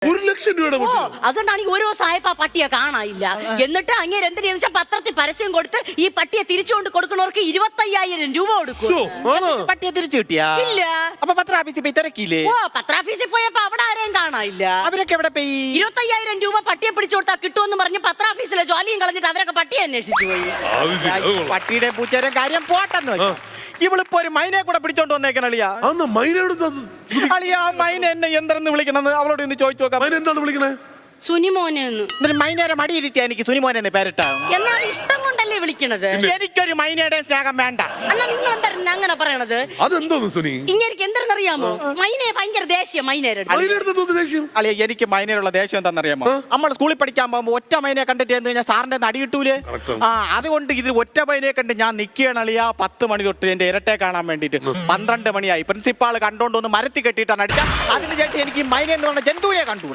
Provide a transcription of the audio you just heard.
1,00,000 രൂപയുടെ ഓ പട്ടി. അതുകൊണ്ടാണ് ഈ ഓരോ സായപ്പ പട്ടിയെ കാണാനില്ല. എന്നിട്ട് അങ്ങേര് എന്തിനാ വെച്ചാൽ പത്രത്തിൽ പരസ്യം കൊടുത്ത് ഈ പട്ടിയെ തിരിച്ചുകൊണ്ട് കൊടുക്കുന്നവർക്ക് 25,000 രൂപ കൊടുക്കും. ശോ, ആണോ? പട്ടിയെ തിരിച്ചു കിട്ടിയാ? ഇല്ല. അപ്പൊ പത്ര ഓഫീസിൽ പോയി തിരക്കിയില്ലേ? ഓ പത്രാഫീസിൽ പോയപ്പോ അവിടെ ആരെയും കാണാനില്ല. അവരൊക്കെ എവിടെ പോയി? 25,000 രൂപ പട്ടിയെ പിടിച്ചു കൊടുത്താൽ കിട്ടുമെന്ന് പറഞ്ഞ് പത്രാഫീസിലെ ജോലിയും കളഞ്ഞിട്ട് അവരൊക്കെ പട്ടിയെ അന്വേഷിച്ചു പോയി. അത് ശരി, അത് കൊള്ളാം. പട്ടിയുടെ പൂച്ചേരെ കാര്യം പോട്ടെന്ന് വെച്ചു. ഇവളിപ്പോ ഒരു മൈനെ കൂടെ പിടിച്ചോണ്ട് വന്നേക്കണളിയാ. അന്ന് മൈനയോട് അളിയാ മൈന എന്നെ എന്തെന്ന് വിളിക്കണമെന്ന് അവളോട് ഒന്ന് ചോദിച്ചു നോക്കാം. മൈന എന്താണ് വിളിക്കണേ? സുനിമോനെന്ന്. എന്നിട്ട് മൈനേരെ മടിയിരുത്തിയാ എനിക്ക് സുനിമോനെ എന്ന് പേരിട്ടാ. എന്നാൽ ഇഷ്ടം കൊണ്ടല്ലേ വിളിക്കണത്? എനിക്കൊരു മൈനയുടെ സ്നേഹം വേണ്ട. എന്നാ നിങ്ങൾ എന്താ അങ്ങനെ പറയണത്? അതെന്തോന്ന് സുനി? ഇങ്ങേർക്ക് എന്തെന്നറിയാമോ? മൈനയെ ഭയങ്കര ദേഷ്യം മൈനേരുടെ. മൈനയുടെ എന്തോ ദേഷ്യം? അളിയ എനിക്ക് മൈനയുള്ള ദേഷ്യം എന്താണെന്നറിയാമോ? നമ്മൾ സ്കൂളിൽ പഠിക്കാൻ പോകുമ്പോ ഒറ്റ മൈനയെ കണ്ടിട്ട് എന്ന് കഴിഞ്ഞാൽ സാറിന്റെ അടി കിട്ടൂലേ? അതുകൊണ്ട് ഇതിൽ ഒറ്റ മൈനയെ കണ്ട് ഞാൻ നിൽക്കുകയാണ് അളിയ. 10 മണി തൊട്ട് എന്റെ ഇരട്ടെ കാണാൻ വേണ്ടിട്ട് 12 മണിയായി. പ്രിൻസിപ്പാൾ കണ്ടോണ്ട് ഒന്ന് മരത്തി കെട്ടിയിട്ടാണ് അടിച്ച. അതിനുശേഷം എനിക്ക് മൈന എന്ന് പറഞ്ഞ ജന്തുവിനെ കണ്ടു.